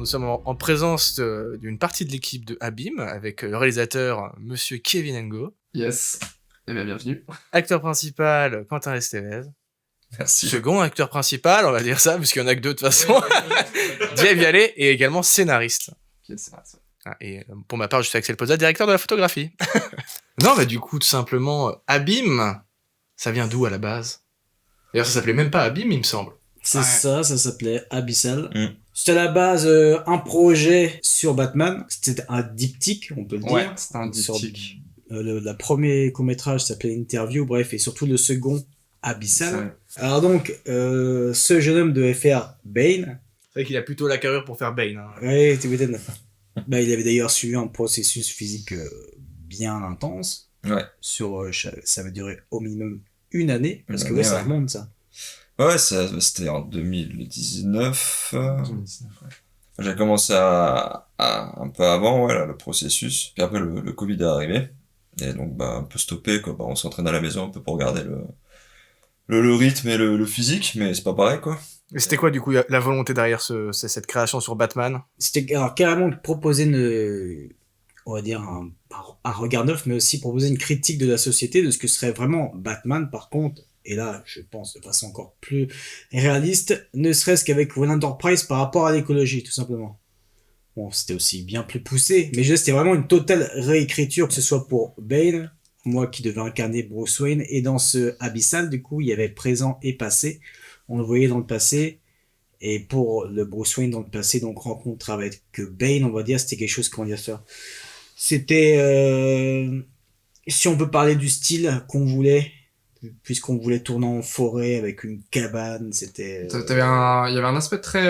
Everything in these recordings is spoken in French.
nous sommes en présence d'une partie de l'équipe de Abîme, avec le réalisateur Monsieur Kevin Ngo. Yes, et bien bienvenue. Acteur principal, Quentin Estevez. Merci. Second acteur principal, on va dire ça, puisqu'il y en a que deux de toute façon. Dieu Vialet, et également scénariste. Okay, c'est vrai, ça. Et pour ma part, je suis Axel Posa, directeur de la photographie. Non, mais du coup, tout simplement, Abîme, ça vient d'où à la base? D'ailleurs, ça s'appelait même pas Abîme, il me semble. C'est ça s'appelait Abyssal. C'était à la base un projet sur Batman. C'était un diptyque, on peut le Ouais, dire. c'était un diptyque. Le premier court-métrage s'appelait Interview, bref, et surtout le second, Abyssal. Alors donc, ce jeune homme devait faire Bane. C'est vrai qu'il a plutôt la carrure pour faire Bane. Hein. Ouais, tu m'étonnes. Bah, il avait d'ailleurs suivi un processus physique bien intense. Ouais. Ça va durer au minimum une année, parce que ça remonte, ça. Ouais, c'était en 2019. 2019, ouais. J'ai commencé un peu avant, ouais, là, le processus. Puis après, le Covid est arrivé. Et donc, un peu stoppé, quoi. On s'entraîne à la maison un peu pour garder le rythme et le physique, mais c'est pas pareil, quoi. Et c'était quoi, du coup, la volonté derrière cette création sur Batman? C'était alors carrément proposer on va dire un regard neuf, mais aussi proposer une critique de la société, de ce que serait vraiment Batman, par contre. Et là, je pense de façon encore plus réaliste, ne serait-ce qu'avec One Enterprise par rapport à l'écologie, tout simplement. Bon, c'était aussi bien plus poussé, mais c'était vraiment une totale réécriture, que ce soit pour Bane, moi qui devais incarner Bruce Wayne, et dans ce Abyssal, du coup, il y avait présent et passé. On le voyait dans le passé, et pour le Bruce Wayne dans le passé, donc rencontre avec Bane, on va dire, c'était quelque chose, comment dire ça. C'était, si on peut parler du style qu'on voulait, puisqu'on voulait tourner en forêt avec une cabane, c'était... Il y avait un aspect très...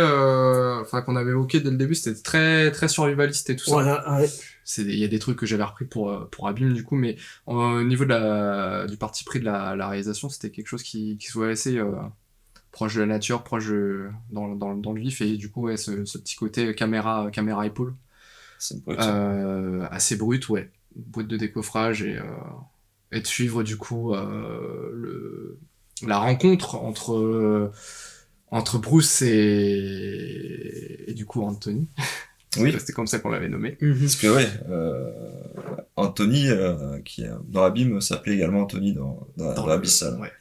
qu'on avait évoqué dès le début, c'était très, très survivaliste et tout ça. Voilà, ouais. Il y a des trucs que j'avais repris pour Abîme, du coup, mais au niveau du parti pris de la réalisation, c'était quelque chose qui se voit assez proche de la nature, dans le vif, et du coup, ouais, ce petit côté caméra épaule. C'est brut. Assez brut, ouais. Boîte de décoffrage et de suivre du coup la rencontre entre Bruce et du coup Anthony. Oui. C'était comme ça qu'on l'avait nommé. Parce que ouais, Anthony, qui dans Abîme s'appelait également Anthony dans Abyssal. Ouais.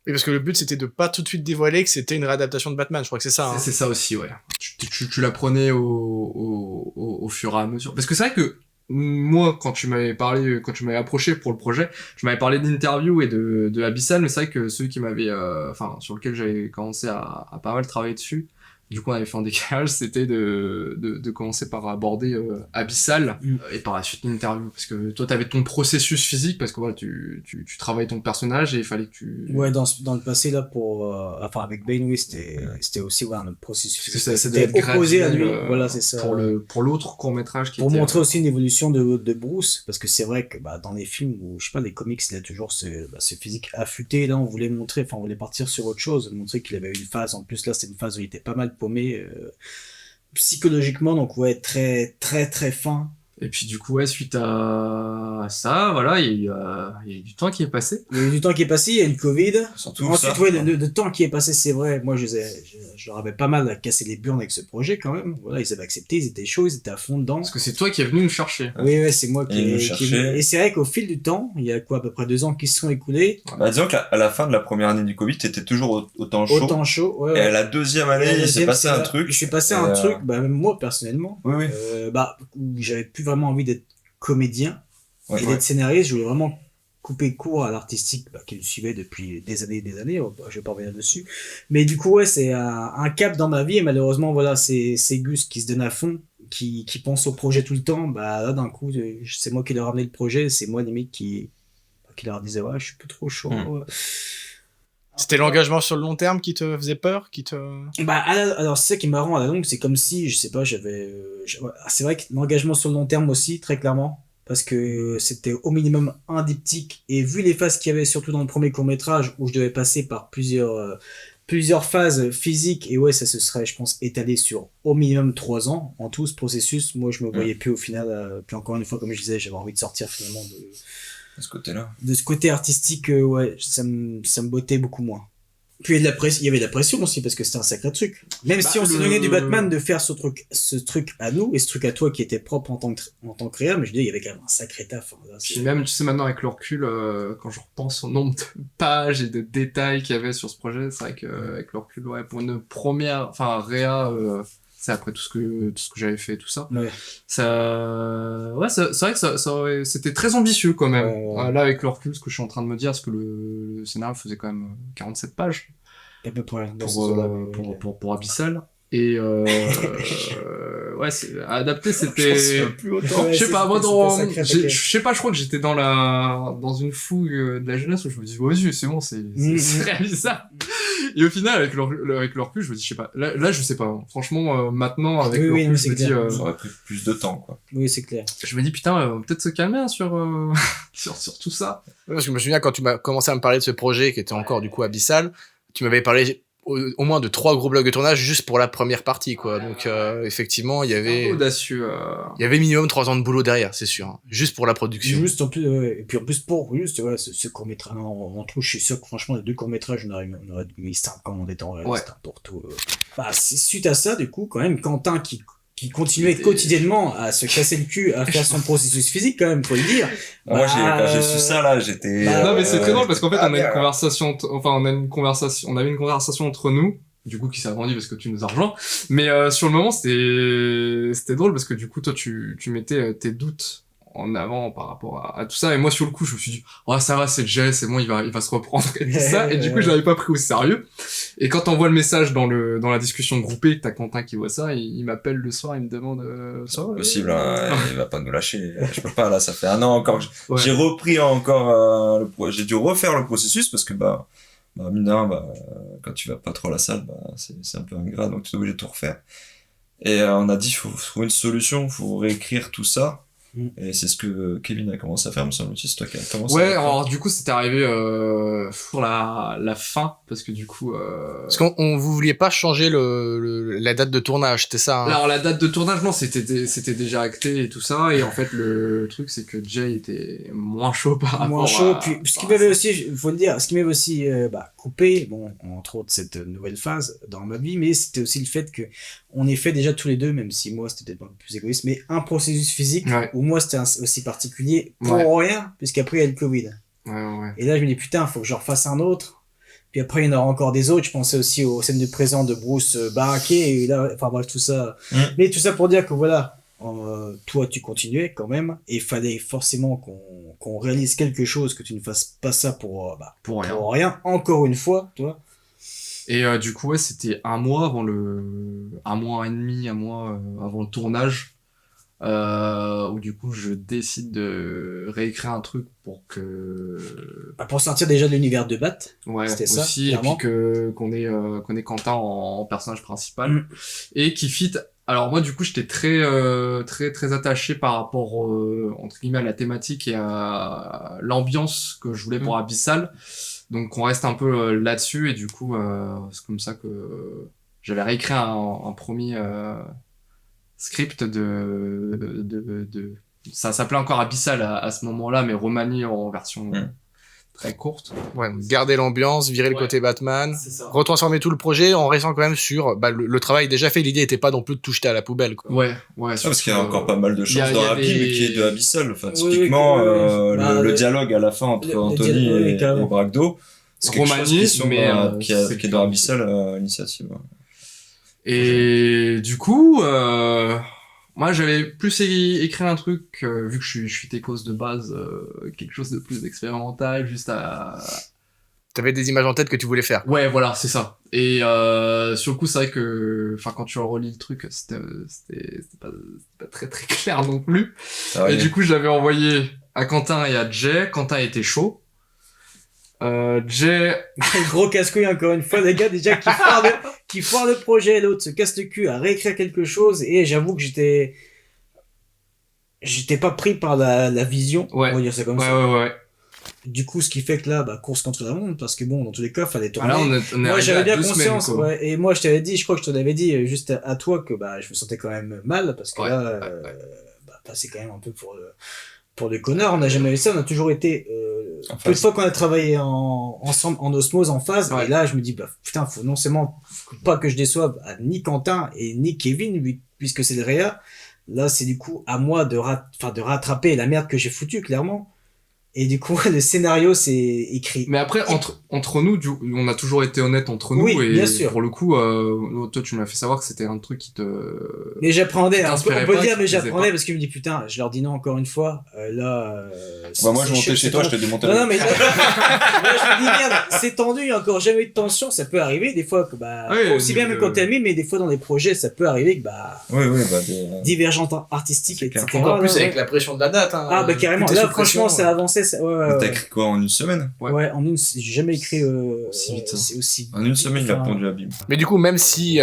Oui, parce que le but, c'était de pas tout de suite dévoiler que c'était une réadaptation de Batman, je crois que c'est ça. Hein. C'est ça aussi, ouais. Tu l'apprenais au fur et à mesure. Parce que c'est vrai que moi, quand tu m'avais approché pour le projet, tu m'avais parlé d'interview et de Abyssal, mais c'est vrai que celui qui m'avait, sur lequel j'avais commencé à pas mal travailler dessus, du coup on avait fait un décalage, c'était de commencer par aborder Abyssal et par la suite l'interview, parce que toi t'avais ton processus physique, parce que voilà, tu travailles ton personnage et il fallait que tu... Ouais, dans le passé, là, avec Bane, oui, c'était aussi un processus. C'était opposé à lui, voilà, c'est ça. Pour l'autre court-métrage pour montrer aussi une évolution de Bruce, parce que c'est vrai que dans les films ou je sais pas, les comics, il a toujours ce physique affûté. Là, on voulait partir sur autre chose, montrer qu'il avait une phase. En plus, là, c'était une phase où il était pas mal paumé psychologiquement, donc ouais, très très très fin. Et puis du coup, ouais, suite à ça, voilà, il y a eu du temps qui est passé. Il y a eu du temps qui est passé, il y a eu le Covid. Surtout ensuite, ça. ouais, le temps qui est passé, c'est vrai. Moi, je leur avais pas mal cassé les burnes avec ce projet quand même. Voilà, ils avaient accepté, ils étaient chauds, ils étaient à fond dedans. Parce que c'est toi qui es venu me chercher. Oui, ouais, c'est moi qui Et ai cherché. Et c'est vrai qu'au fil du temps, il y a à peu près 2 ans qui se sont écoulés. Disons qu'à la fin de la première année du Covid, t'étais toujours au temps chaud. Autant chaud, ouais. Et la deuxième année, il s'est passé un truc. Il s'est passé un truc, même moi personnellement, Oui. où j'avais plus vraiment envie d'être comédien Ouais, et d'être scénariste. Je voulais vraiment couper court à l'artistique qui me suivait depuis des années et des années. Je vais pas revenir dessus. Mais du coup, ouais, c'est un cap dans ma vie, et malheureusement, voilà, c'est Gus qui se donne à fond, qui pense au projet tout le temps. Là, d'un coup, c'est moi qui leur ramené le projet, c'est moi limite qui leur disais, ouais, je suis plus trop chaud. C'était l'engagement sur le long terme qui te faisait peur, alors c'est ça qui est marrant à la longue, c'est comme si, je sais pas, c'est vrai que l'engagement sur le long terme aussi, très clairement, parce que c'était au minimum un diptyque, et vu les phases qu'il y avait surtout dans le premier court-métrage, où je devais passer par plusieurs phases physiques, et ouais, ça se serait, je pense, étalé sur au minimum 3 ans, en tout ce processus. Moi, je me voyais plus au final, puis encore une fois, comme je disais, j'avais envie de sortir finalement de ce côté-là. De ce côté artistique, ouais, ça me bottait beaucoup moins. Puis il y avait de la pression aussi parce que c'était un sacré truc. Même si on s'est donné du Batman de faire ce truc à nous et ce truc à toi qui était propre en tant que réel, mais je dis il y avait quand même un sacré taf. Hein, Puis même, tu sais, maintenant avec le recul, quand je repense au nombre de pages et de détails qu'il y avait sur ce projet, c'est vrai qu'avec le recul, ouais, pour une première, enfin, réa, c'est après tout ce que j'avais fait, tout ça. Ouais. C'est vrai que c'était très ambitieux quand même. Ouais. Là, avec le recul, ce que je suis en train de me dire, c'est que le scénario faisait quand même 47 pages À peu près. pour Abyssal. Et ouais, adapté, c'était. Ouais, Je sais pas, moi, c'était je sais pas, je crois que j'étais dans une fougue de la jeunesse où je me dis, vas-y, c'est bon, c'est réalisable. Et au final, avec le recul, je me dis, je sais pas, là, je sais pas, hein. Franchement, maintenant, avec le recul, je me dis, ça aurait pris plus de temps, quoi. Oui, c'est clair. je me dis, putain, peut-être se calmer, hein, sur tout ça. Parce que je me souviens quand tu m'as commencé à me parler de ce projet qui était encore du coup abyssal, tu m'avais parlé au moins de 3 gros blocs de tournage juste pour la première partie, quoi. Donc effectivement, il y avait Audacieux. il y avait minimum 3 ans de boulot derrière, c'est sûr, hein, juste pour la production. Juste en plus, et puis en plus pour juste ce court métrage en tout, je suis sûr que franchement les 2 courts métrages on aurait mis 5 ans en étant réaliste pour tout. Suite à ça, du coup, quand même, Quentin qui continuait quotidiennement à se casser le cul à faire son processus physique, quand même, faut le dire. Moi, quand j'ai su ça, là, j'étais... non, mais c'est très drôle parce qu'en fait, on avait une conversation entre nous, du coup, qui s'est agrandie parce que tu nous as rejoint. Mais, sur le moment, c'était drôle parce que du coup, toi, tu mettais tes doutes en avant par rapport à tout ça. Et moi, sur le coup, je me suis dit, oh, ça va, c'est Jay, c'est bon, il va se reprendre et tout ça. Et du coup, je l'avais pas pris au sérieux. Et quand on voit le message dans la discussion groupée, que t'as Quentin qui voit ça, il m'appelle le soir, il me demande, ça va? Possible, hein, il va pas nous lâcher. Je peux pas, là, ça fait 1 an encore. Ouais. J'ai repris encore, j'ai dû refaire le processus parce que, mine de rien, quand tu vas pas trop à la salle, c'est un peu ingrat, donc tu es obligé de tout refaire. Et on a dit, faut trouver une solution, faut réécrire tout ça. Et c'est ce que Kevin a commencé à faire, me semble, c'est toi qui as commencé. Ouais, alors du coup c'était arrivé pour la fin, parce que du coup... Parce qu'on vous vouliez pas changer la date de tournage, c'était ça, hein. Alors la date de tournage, non, c'était déjà acté et tout ça, et en fait le truc c'est que Jay était moins chaud par rapport moins chaud, puis ce qui m'avait aussi, faut le dire, ce qui m'avait aussi coupé, bon, entre autres cette nouvelle phase dans ma vie, mais c'était aussi le fait que on ait fait déjà tous les deux, même si moi c'était peut-être un peu plus égoïste, mais un processus physique où moi c'était aussi particulier pour rien, puisqu'après il y a le Covid. Ouais. Et là je me dis putain, faut que je refasse un autre. Puis après il y en aura encore des autres. Je pensais aussi aux scènes de présent de Bruce baraqué, et là, enfin bref, tout ça. Mais tout ça pour dire que voilà, toi tu continuais quand même, et il fallait forcément qu'on réalise quelque chose, que tu ne fasses pas ça pour rien, encore une fois, toi. Et du coup, ouais, c'était 1 mois avant 1 mois et demi, 1 mois avant le tournage, où du coup, je décide de réécrire un truc pour sortir déjà de l'univers de Bat. Ouais, c'était aussi, ça, et puis qu'on ait Quentin en personnage principal, et qui fit. Alors moi, du coup, j'étais très attaché par rapport, entre guillemets, à la thématique et à l'ambiance que je voulais pour Abyssal. Donc on reste un peu là-dessus, et du coup c'est comme ça que j'avais réécrit un premier script de ça s'appelait encore Abyssal à ce moment-là, mais remanié en version très courte. Ouais, garder l'ambiance, virer le côté Batman, retransformer tout le projet en restant quand même sur le travail déjà fait. L'idée était pas non plus de tout jeter à la poubelle, quoi. Ouais. Parce qu'il y a encore pas mal de choses dans Abîme qui est de Abyssal. Enfin, typiquement, le dialogue à la fin entre Anthony et Bragdo, c'est quelque chose qui est dans Abyssal l'initiative. Et du coup, moi j'avais plus écrit un truc, vu que je suis techos de base, quelque chose de plus expérimental, juste à... T'avais des images en tête que tu voulais faire. Ouais, voilà, c'est ça. Et sur le coup, c'est vrai que, enfin, quand tu relis le truc, c'était pas très clair non plus. Et du coup, je l'avais envoyé à Quentin et à Jay. Quentin était chaud. Jay... Gros casse-couille encore une fois, les gars, déjà qui foire le projet, l'autre se casse le cul à réécrire quelque chose, et j'avoue que j'étais pas pris par la vision, on va dire ça comme ça. Ouais. Du coup, ce qui fait que là, course contre la montre, parce que bon, dans tous les cas, fallait tourner. Moi, j'avais bien conscience, et moi, je t'avais dit, je crois que je te l'avais dit juste à toi que, je me sentais quand même mal, parce que c'est quand même un peu pour des connards. On n'a jamais eu ça, on a toujours été, Enfin, peu de fois qu'on a travaillé ensemble, en osmose, en phase, Ouais. et là, je me dis, bah, putain, faut non seulement pas que je déçoive ni Quentin et ni Kevin, puisque c'est le Réa. Là, c'est du coup à moi de rattraper la merde que j'ai foutue, clairement. Et du coup, le scénario, c'est écrit. Mais après, entre nous, on a toujours été honnête entre nous, Oui, et bien sûr. pour le coup, toi, tu m'as fait savoir que c'était un truc qui te... Mais j'apprenais, Qui on t'inspirait peut pas, dire, qui mais te plaisait j'apprenais pas. parce qu'il me dit, putain, je leur dis non encore une fois, Bah, moi, je montais chez toi, je te démontais. Non, non, mais là, je me dis, merde, c'est tendu, il y a encore jamais eu de tension, ça peut arriver, des fois, que, bah, Oui, aussi bien même quand t'es ami, mais des fois dans les projets, ça peut arriver que, bah, Oui, bah, divergente artistique, C'est clair. etc. Encore plus là, avec ouais. la pression de la date. Hein. Ah, bah, carrément, Tout est là, sous pression, franchement, ça a avancé, ouais, T'as écrit quoi en une semaine? ouais, en une, j'ai jamais écrit, Si vite, hein. c'est aussi. En une semaine, il a Enfin, pondu Abîme. Mais du coup, même si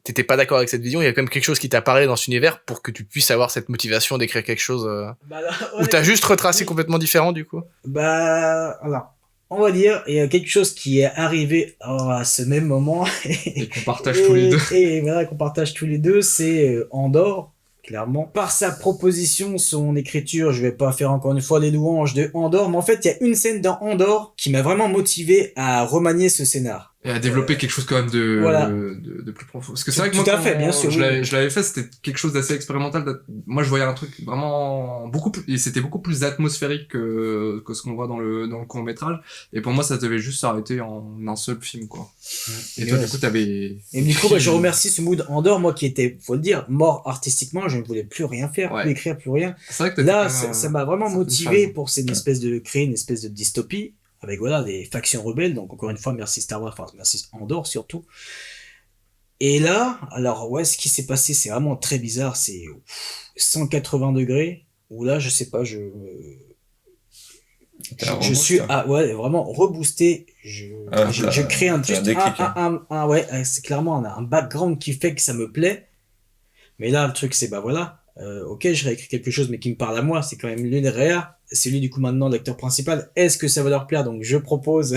t'étais pas d'accord avec cette vision, il y a quand même quelque chose qui t'a parlé dans cet univers pour que tu puisses avoir cette motivation d'écrire quelque chose bah, là, où t'as juste retracé oui. complètement différent du coup. Bah, alors, on va dire, il y a quelque chose qui est arrivé à ce même moment. Et qu'on partage tous les deux. Et voilà, qu'on partage tous les deux, c'est Andorre, clairement. Par sa proposition, son écriture, je vais pas faire encore une fois les louanges de Andorre, mais en fait, il y a une scène dans Andorre qui m'a vraiment motivé à remanier ce scénar. Et à développer quelque chose quand même Voilà. de plus profond. Parce que c'est Tout- vrai que moi, tout à quand fait, bien sûr, je oui. l'avais fait, c'était quelque chose d'assez expérimental. Moi, je voyais un truc vraiment beaucoup plus, et c'était beaucoup plus atmosphérique que ce qu'on voit dans le court-métrage. Et pour moi, ça devait juste s'arrêter en un seul film, quoi. Et toi, Ouais. du coup, t'avais... Et du coup, bah, je remercie ce mood Andorre, moi qui était, faut le dire, mort artistiquement, je ne voulais plus rien faire, Ouais. plus écrire, plus rien. C'est vrai que Là, ça m'a vraiment certaine motivé phase. pour créer une espèce de dystopie avec voilà des factions rebelles. Donc encore une fois, merci Star Wars, enfin merci Andorre surtout. Et là, alors ouais, ce qui s'est passé, c'est vraiment très bizarre. C'est 180 degrés. Où là, je sais pas, je suis ouais vraiment reboosté. Je crée ouais, c'est clairement un background qui fait que ça me plaît. Mais là, le truc, c'est, bah voilà, ok, je réécris quelque chose, mais qui me parle à moi, c'est quand même l'UNRWA, c'est lui, du coup, maintenant, l'acteur principal. Est-ce que ça va leur plaire? Donc, je propose,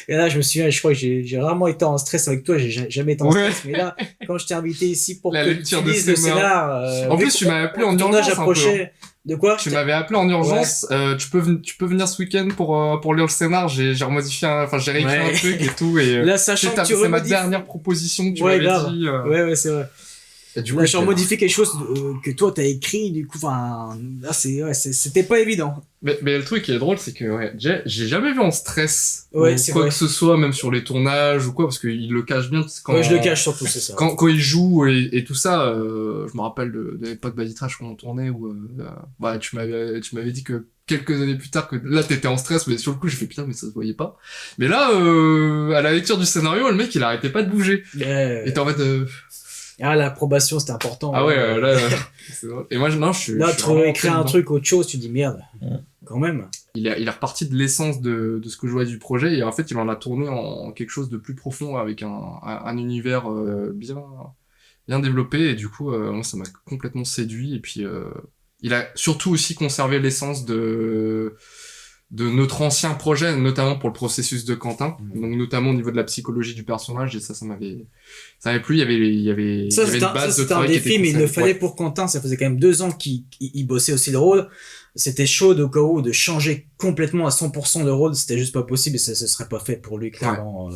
et là, je me souviens, je crois que j'ai rarement été en stress avec toi, j'ai jamais été en Ouais. stress, mais là, quand je t'ai invité ici pour La que lecture tu de lises le scénar. scénar, En vu plus, tu qu'on- m'avais appelé en le tournage urgence un approchait. De quoi? Tu m'avais appelé en urgence, tu peux venir ce week-end pour lire le scénar, j'ai remodifié j'ai réécrit Ouais. un truc et tout, et Là, sachant que tu c'est ma remodifies. dernière proposition que tu Ouais, m'avais grave. dit. Ouais, c'est vrai. Et du Là, coup, j'ai remodifié quelque chose que toi t'as écrit, du coup, enfin, là, c'était pas évident. mais le truc qui est drôle, c'est que ouais, j'ai jamais vu en stress Ouais, ou c'est quoi vrai. que ce soit, même sur les tournages ou quoi, parce qu'il le cache bien. Quand, Ouais, je le cache surtout, c'est ça. Quand il joue et tout ça, je me rappelle de l'époque Body Trash qu'on tournait où bah, tu m'avais dit que quelques années plus tard que là t'étais en stress, mais sur le coup j'ai fait putain mais ça se voyait pas. Mais là, à la lecture du scénario, le mec il arrêtait pas de bouger. Et t'es en fait Ah, l'approbation, c'était important. ah ouais, là, c'est drôle. Et moi non, je suis. Là, je suis tu vraiment écris un dedans. truc autre chose, tu dis merde. Ouais. Quand même. Il est reparti de l'essence de ce que je vois du projet et en fait il en a tourné en quelque chose de plus profond avec un univers bien développé et du coup moi ça m'a complètement séduit et puis il a surtout aussi conservé l'essence de notre ancien projet, notamment pour le processus de Quentin, donc notamment au niveau de la psychologie du personnage et ça m'avait plu, il y avait Ça, une base de c'était un travail qui était défi, mais il le conservée. fallait Ouais. pour Quentin. Ça faisait quand même 2 ans qu'il bossait aussi le rôle. C'était chaud au cas où de changer complètement à 100% le rôle. C'était juste pas possible et ça se serait pas fait pour lui, clairement.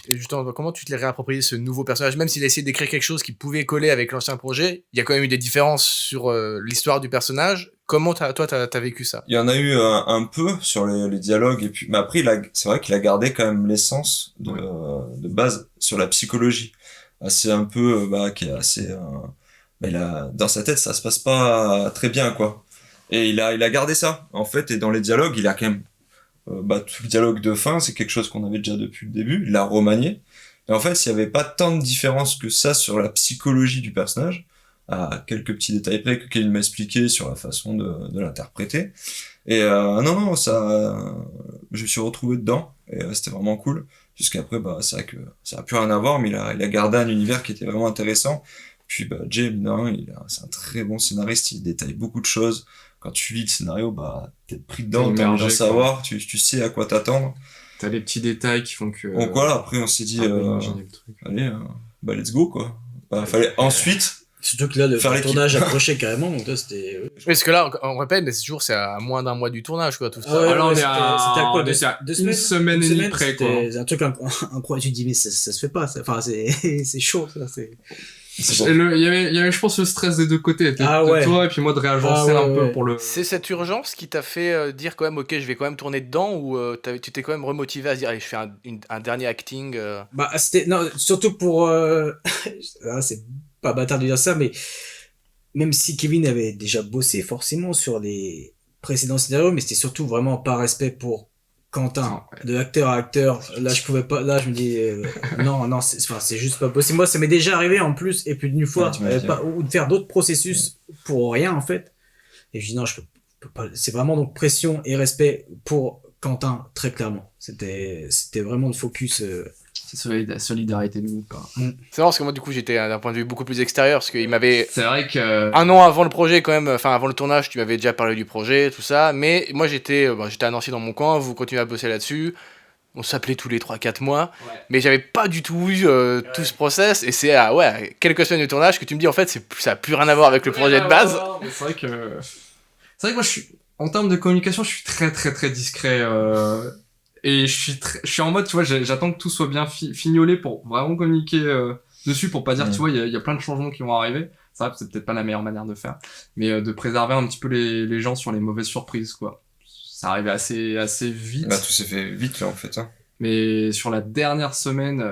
Et justement, comment tu te l'es réapproprié ce nouveau personnage? Même s'il a essayé d'écrire quelque chose qui pouvait coller avec l'ancien projet, il y a quand même eu des différences sur l'histoire du personnage. Comment toi t'as vécu ça? Il y en a eu un peu sur les dialogues et puis mais après c'est vrai qu'il a gardé quand même l'essence de base sur la psychologie assez un peu qui est assez dans sa tête ça se passe pas très bien quoi et il a gardé ça en fait et dans les dialogues il a quand même tout le dialogue de fin c'est quelque chose qu'on avait déjà depuis le début il l'a remanié et en fait il y avait pas tant de différence que ça sur la psychologie du personnage à quelques petits détails près que Kevin m'a expliqué sur la façon de l'interpréter. Et non, ça, je me suis retrouvé dedans et c'était vraiment cool. Jusqu'après, c'est vrai que ça a plus rien à voir, mais il a gardé un univers qui était vraiment intéressant. Puis Jay, c'est un très bon scénariste, il détaille beaucoup de choses. Quand tu lis le scénario, t'es pris dedans, t'as envie d'en savoir, tu sais à quoi t'attendre. T'as les petits détails qui font que Donc voilà, après on s'est dit, imaginer le truc. allez, let's go quoi. Fallait ensuite Surtout que là, le Faire l'équipe. tournage approchait carrément, donc là, c'était... Parce que là, on répète, mais c'est à moins d'un mois du tournage, quoi, tout ça. Ah ouais, Alors, on est c'était à quoi, on était à deux une semaine et demie semaines, près, quoi. c'était un truc incroyable. Tu te dis, mais ça se fait pas. Enfin, c'est chaud, ça. C'est bon. Il y avait, je pense, le stress des deux côtés. Ah ouais. Toi et puis moi de réagencer Ah ouais, un peu ouais. pour le. C'est cette urgence qui t'a fait dire quand même, ok, je vais quand même tourner dedans, ou tu t'es quand même remotivé à se dire, allez, je fais un dernier acting. Bah, c'était... Non, surtout pour... ah, c'est pas bâtard de dire ça, mais même si Kevin avait déjà bossé forcément sur les précédents scénarios, mais c'était surtout vraiment par respect pour Quentin, Ouais. de acteur à acteur. Là, je pouvais pas... Là, je me dis... non, c'est juste pas possible. Moi, ça m'est déjà arrivé, en plus, et plus d'une fois, Ouais, tu m'as dit, ou de faire d'autres processus pour rien, en fait. Et je dis, non, je peux pas... C'est vraiment donc pression et respect pour Quentin, très clairement. C'était vraiment le focus... C'est solidarité de nous, quoi. C'est marrant parce que moi, du coup, j'étais d'un point de vue beaucoup plus extérieur, parce qu'il m'avait. C'est vrai que. Un an avant le projet, quand même, enfin avant le tournage, tu m'avais déjà parlé du projet, tout ça, mais moi j'étais à Nancy dans mon coin, vous continuez à bosser là-dessus, on s'appelait tous les 3-4 mois, Ouais. mais j'avais pas du tout eu tout ce process, et c'est à quelques semaines de tournage que tu me dis en fait ça a plus rien à voir avec le projet de base. Ouais, mais c'est vrai que moi je suis en termes de communication, je suis très très très discret et je suis en mode, tu vois, j'attends que tout soit bien fignolé pour vraiment communiquer dessus, pour pas dire, tu vois, il y a plein de changements qui vont arriver. C'est vrai que c'est peut-être pas la meilleure manière de faire, mais de préserver un petit peu les gens sur les mauvaises surprises, quoi. Ça arrivait assez vite. Bah, tout s'est fait vite là en fait. Hein. Mais sur la dernière semaine,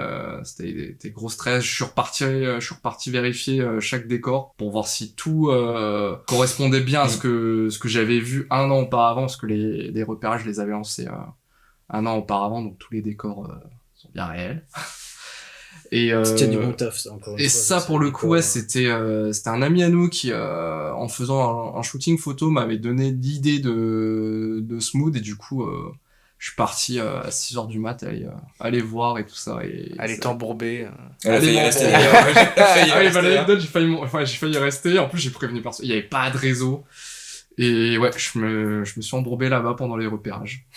c'était des gros stress. Je suis reparti vérifier chaque décor pour voir si tout correspondait bien à ce que j'avais vu un an auparavant, parce que les repérages, je les avais lancés un an auparavant, donc tous les décors sont bien réels. Et C'était du bon taf, ça, encore une et fois, ça, pour le coup, ouais, c'était un ami à nous qui, en faisant un shooting photo, m'avait donné l'idée de Smooth, et du coup, je suis parti à 6h du mat, aller voir et tout ça. Et Elle est embourbée. Elle a failli bon, rester bon. d'ailleurs. Ouais, j'ai failli Ah oui, bah, rester, hein. l'anecdote, j'ai failli rester. En plus, j'ai prévenu personne. Il y avait pas de réseau. Et ouais, je me suis embourbé là-bas pendant les repérages.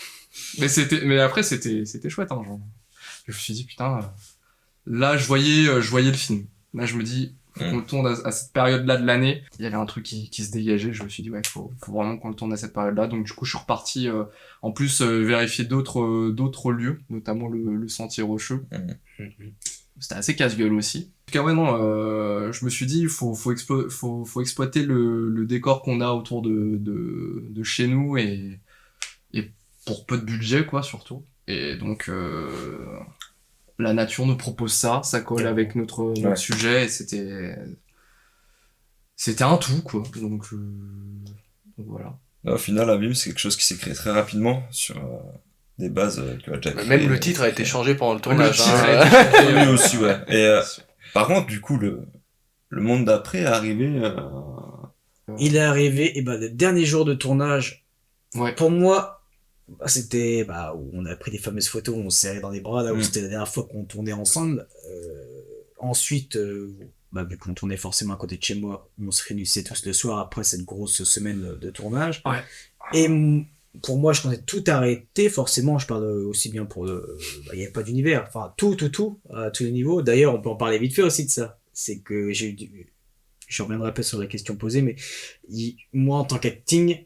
Mais après, c'était chouette, hein, genre. Je me suis dit, putain, là, je voyais le film. Là, je me dis, faut qu'on le tourne à cette période-là de l'année. Il y avait un truc qui se dégageait. Je me suis dit, ouais, faut vraiment qu'on le tourne à cette période-là. Donc, du coup, je suis reparti, en plus, vérifier d'autres lieux, notamment le Sentier Rocheux. C'était assez casse-gueule aussi. En tout cas, ouais, non, je me suis dit, faut exploiter le décor qu'on a autour de chez nous, et pour peu de budget, quoi, surtout. Et donc, la nature nous propose ça colle avec notre sujet, et c'était un tout, quoi. Donc voilà. Au final, Abîme, c'est quelque chose qui s'est créé très rapidement sur des bases que Jack. Même le titre a été changé pendant le tournage. Le titre hein. a été changé, Lui aussi, ouais. Et par contre, du coup, le monde d'après est arrivé. Il est arrivé, et le dernier jour de tournage, Ouais. pour moi, c'était où on a pris les fameuses photos, on s'est serré dans les bras, là où c'était la dernière fois qu'on tournait ensemble. Ensuite, vu qu'on tournait forcément à côté de chez moi, on se réunissait tous le soir après cette grosse semaine de tournage. Ouais. Et pour moi, je pensais tout arrêter, forcément, je parle aussi bien pour il n'y avait pas d'univers, enfin tout, à tous les niveaux. D'ailleurs, on peut en parler vite fait aussi de ça. C'est que je reviendrai pas sur la question posée, mais moi, en tant qu'acting,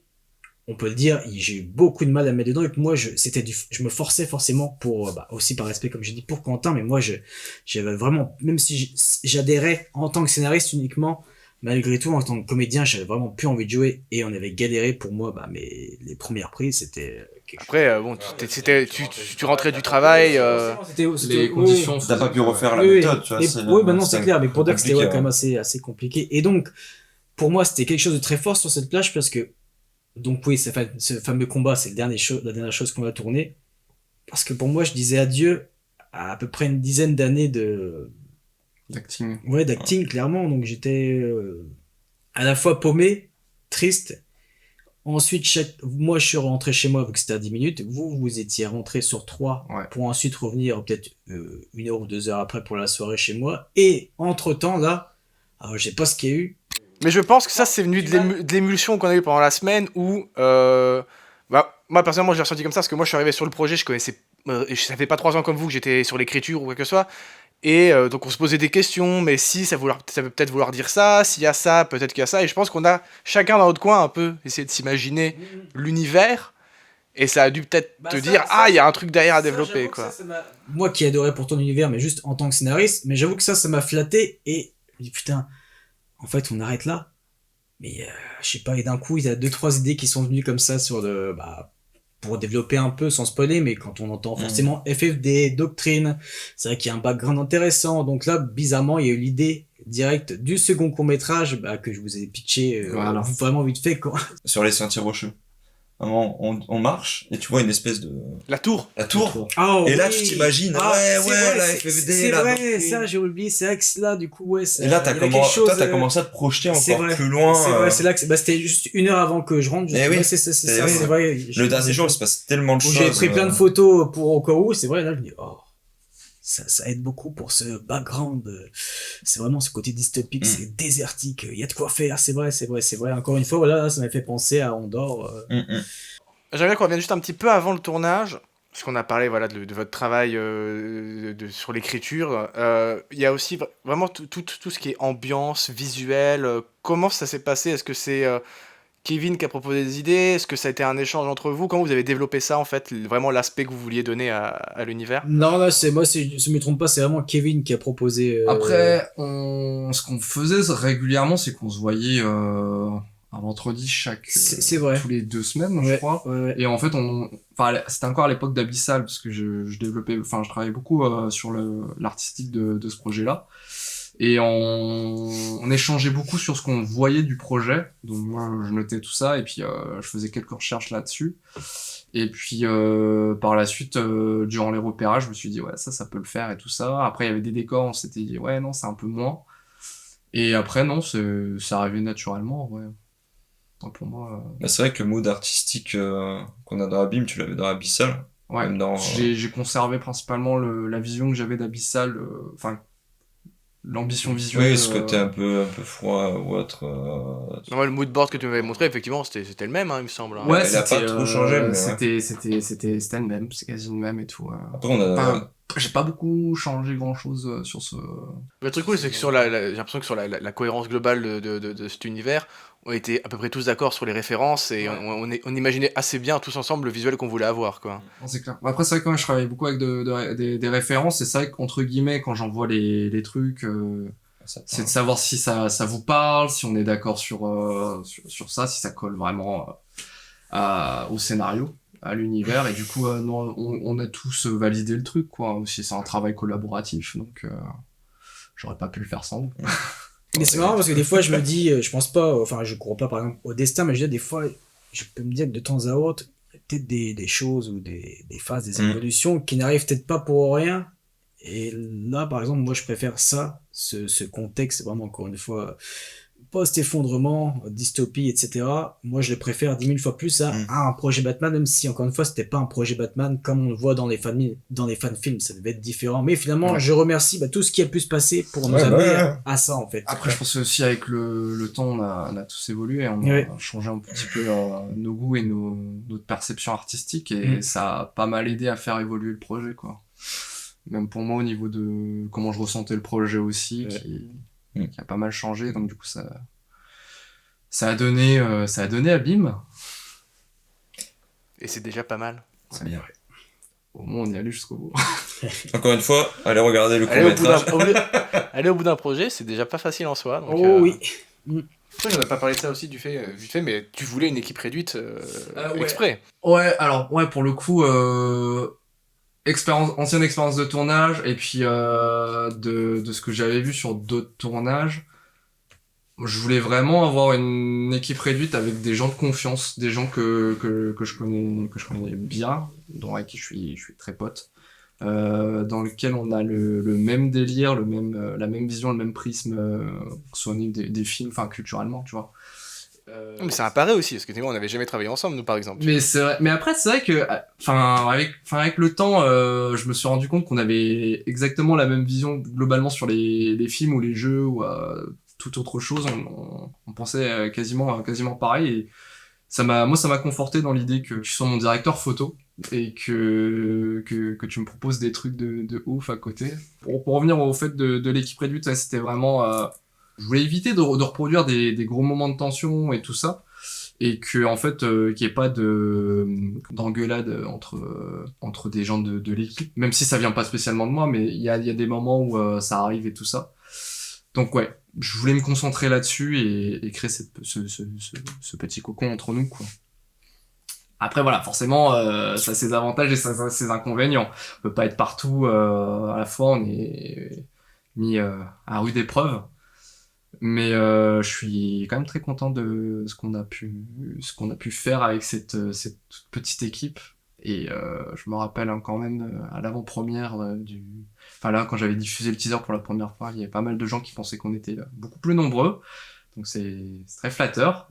on peut le dire, j'ai eu beaucoup de mal à me mettre dedans, et que moi, je me forçais forcément pour, aussi par respect, comme j'ai dit, pour Quentin, mais moi, j'avais vraiment, même si j'adhérais en tant que scénariste uniquement, malgré tout, en tant que comédien, j'avais vraiment plus envie de jouer, et on avait galéré pour moi, mais les premières prises, c'était Après, tu rentrais du travail. Les conditions. T'as pas pu refaire la Oui, méthode, tu vois. oui, maintenant c'est clair, mais pour dire que c'était compliqué, quand même assez compliqué. Et donc, pour moi, c'était quelque chose de très fort sur cette plage, parce que, donc oui, ce fameux combat, c'est la dernière chose qu'on va tourner. Parce que pour moi, je disais adieu à peu près une dizaine d'années D'acting. Ouais, d'acting, clairement. Donc j'étais à la fois paumé, triste. Ensuite, moi, je suis rentré chez moi, vu que c'était à 10 minutes. Vous étiez rentré sur 3 pour ensuite revenir peut-être 1 heure ou 2 heures après pour la soirée chez moi. Et entre-temps, là, alors, je sais pas ce qu'il y a eu. Mais je pense que ça, c'est venu de l'émulsion qu'on a eu pendant la semaine où, moi, personnellement, je l'ai ressenti comme ça, parce que moi, je suis arrivé sur le projet, je connaissais, ça fait pas 3 ans comme vous que j'étais sur l'écriture ou quoi que ce soit, Et donc on se posait des questions, mais si ça veut peut-être vouloir dire ça, s'il y a ça, peut-être qu'il y a ça. Et je pense qu'on a chacun dans notre coin un peu essayé de s'imaginer l'univers. Et ça a dû peut-être te dire, il y a un truc derrière à développer, quoi. Moi qui adorais pour ton univers, mais juste en tant que scénariste, mais j'avoue que ça m'a flatté et je me dis putain, en fait on arrête là. Mais je sais pas, et d'un coup il y a 2-3 idées qui sont venues comme ça pour développer un peu sans spoiler, mais quand on entend forcément FFD, Doctrine, c'est vrai qu'il y a un background intéressant. Donc là, bizarrement, il y a eu l'idée directe du second court-métrage que je vous ai pitché vraiment vite fait, quoi. Sur les sentiers rocheux. On marche et tu vois une espèce de... La tour. Oh, et là, oui. tu t'imagines, la FFD, c'est là. vrai, ça, j'ai oublié, c'est vrai que là, du coup, ouais. Et là, t'as commencé à te projeter encore plus loin. C'est vrai, c'est là que c'était juste 1 heure avant que je rentre. C'est vrai. Le dernier jour, il se passe tellement de choses. J'ai pris plein de photos pour au cas où, c'est vrai, là, je me dis, ça aide beaucoup pour ce background. C'est vraiment ce côté dystopique, c'est désertique, il y a de quoi faire, c'est vrai. Encore une fois, voilà, ça m'a fait penser à Andorre. J'aimerais bien qu'on revienne juste un petit peu avant le tournage, parce qu'on a parlé de votre travail sur l'écriture. Il y a aussi vraiment tout ce qui est ambiance, visuel. Comment ça s'est passé? Est-ce que c'est Kevin qui a proposé des idées? Est-ce que ça a été un échange entre vous? Comment vous avez développé ça, en fait, vraiment l'aspect que vous vouliez donner à l'univers? Non, là, c'est moi, si je me trompe pas, c'est vraiment Kevin qui a proposé. Après, ce qu'on faisait régulièrement, c'est qu'on se voyait un vendredi c'est vrai. tous les 2 semaines, je crois. Ouais. Et en fait, c'était encore à l'époque d'Abyssal, parce que je travaillais beaucoup sur l'artistique de ce projet-là. Et on échangeait beaucoup sur ce qu'on voyait du projet. Donc moi, je notais tout ça et puis je faisais quelques recherches là-dessus. Et puis par la suite, durant les repérages, je me suis dit ouais, ça peut le faire et tout ça. Après, il y avait des décors, on s'était dit ouais, non, c'est un peu moins. Et après, non, ça arrivait naturellement, ouais. Donc, pour moi... C'est vrai que le mood artistique qu'on a dans Abîme, tu l'avais dans Abyssal. Ouais, j'ai conservé principalement la vision que j'avais d'Abyssal, l'ambition visuelle. Oui, ce côté un peu froid ou autre. Non, le moodboard que tu m'avais montré, effectivement, c'était le même, il me semble. Ouais, il a pas trop changé, mais c'était le même, c'est quasi le même et tout. Après, j'ai pas beaucoup changé grand chose sur ce. Le truc cool, c'est que j'ai l'impression que sur la cohérence globale de cet univers, on était à peu près tous d'accord sur les références et on imaginait assez bien tous ensemble le visuel qu'on voulait avoir, quoi. Non, c'est clair. Après, c'est vrai que moi, je travaille beaucoup avec des références et c'est vrai qu'entre guillemets, quand j'en vois les trucs, c'est de savoir si ça vous parle, si on est d'accord sur ça, si ça colle vraiment au scénario, à l'univers, et du coup, on a tous validé le truc, quoi. Aussi, c'est un travail collaboratif, donc j'aurais pas pu le faire sans vous. Mais c'est marrant parce que des fois je me dis, je pense pas, enfin je crois pas par exemple au destin, mais je dis des fois, je peux me dire que de temps à autre, il y a peut-être des choses ou des phases, des évolutions qui n'arrivent peut-être pas pour rien. Et là par exemple, moi je préfère ça, ce contexte vraiment encore une fois, post-effondrement, dystopie, etc. Moi je le préfère 10 000 fois plus à un projet Batman, même si encore une fois c'était pas un projet Batman comme on le voit dans les fan-films, ça devait être différent. Mais finalement je remercie tout ce qui a pu se passer pour nous amener à ça en fait. Après je pense aussi avec le temps on a tous évolué, on a changé un petit peu nos goûts et notre perception artistique et ça a pas mal aidé à faire évoluer le projet, quoi. Même pour moi au niveau de comment je ressentais le projet aussi, qui a pas mal changé, donc du coup ça a donné Abîme. Et c'est déjà pas mal. C'est bien. Au moins on y allait jusqu'au bout. Encore une fois, allez regarder le court-métrage. Aller au bout d'un projet, c'est déjà pas facile en soi. Donc, oui. Après, j'en ai pas parlé de ça aussi vite fait, mais tu voulais une équipe réduite exprès. Ouais, alors pour le coup ancienne expérience de tournage et puis de ce que j'avais vu sur d'autres tournages, je voulais vraiment avoir une équipe réduite avec des gens de confiance, des gens que je connais bien, avec qui je suis très pote, dans lequel on a le même délire, la même vision, le même prisme, que ce soit au niveau des films, enfin culturellement, tu vois. Mais ça apparaît aussi, parce que on n'avait jamais travaillé ensemble, nous, par exemple. Mais c'est vrai, mais après, c'est vrai que, avec le temps, je me suis rendu compte qu'on avait exactement la même vision globalement sur les films ou les jeux ou toute autre chose. On pensait quasiment pareil. Et moi, ça m'a conforté dans l'idée que tu sois mon directeur photo et que tu me proposes des trucs de ouf à côté. Pour revenir au fait de l'équipe réduite, ouais, c'était vraiment, je voulais éviter de reproduire des gros moments de tension et tout ça. Et que en fait qu'il n'y ait pas d'engueulade entre des gens de l'équipe, même si ça vient pas spécialement de moi, mais il y a des moments où ça arrive et tout ça. Donc ouais, je voulais me concentrer là-dessus et créer ce petit cocon entre nous, quoi. Après voilà, forcément ça a ses avantages et ça a ses inconvénients. On peut pas être partout à la fois, on est mis à rude épreuve. Mais je suis quand même très content de ce qu'on a pu faire avec cette toute petite équipe. Et je me rappelle quand même à l'avant-première enfin là, quand j'avais diffusé le teaser pour la première fois, il y avait pas mal de gens qui pensaient qu'on était beaucoup plus nombreux. Donc c'est très flatteur.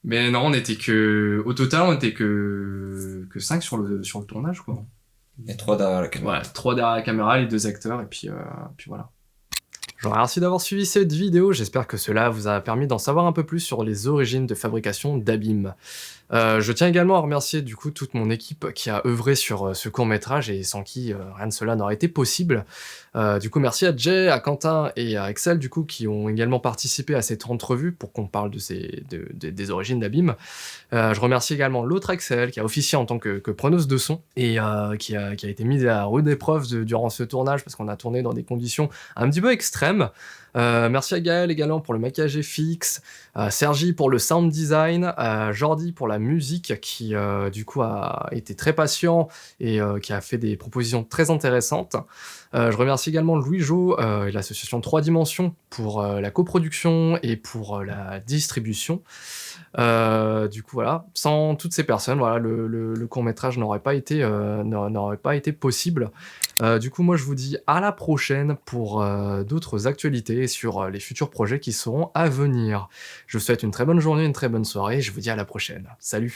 Mais non, au total, on était que 5 sur le tournage, quoi. Et 3 derrière la caméra. Ouais, 3 derrière la caméra, les 2 acteurs, et puis voilà. Je vous remercie d'avoir suivi cette vidéo, j'espère que cela vous a permis d'en savoir un peu plus sur les origines de fabrication d'Abîme. Je tiens également à remercier du coup toute mon équipe qui a œuvré sur ce court-métrage et sans qui rien de cela n'aurait été possible. Du coup merci à Jay, à Quentin et à Excel du coup qui ont également participé à cette entrevue pour qu'on parle des origines d'Abîme. Je remercie également l'autre Excel qui a officié en tant que preneuse de son et qui a été mise à rude épreuve durant ce tournage parce qu'on a tourné dans des conditions un petit peu extrêmes. Merci à Gaël également pour le maquillage FX, Sergi pour le sound design, Jordi pour la musique qui du coup a été très patient et qui a fait des propositions très intéressantes. Je remercie également Louis-Jo et l'association 3 Dimensions pour la coproduction et pour la distribution. Du coup voilà, sans toutes ces personnes, voilà, le court-métrage n'aurait pas été possible. Du coup moi je vous dis à la prochaine pour d'autres actualités sur les futurs projets qui seront à venir. Je vous souhaite une très bonne journée, une très bonne soirée, et je vous dis à la prochaine. Salut!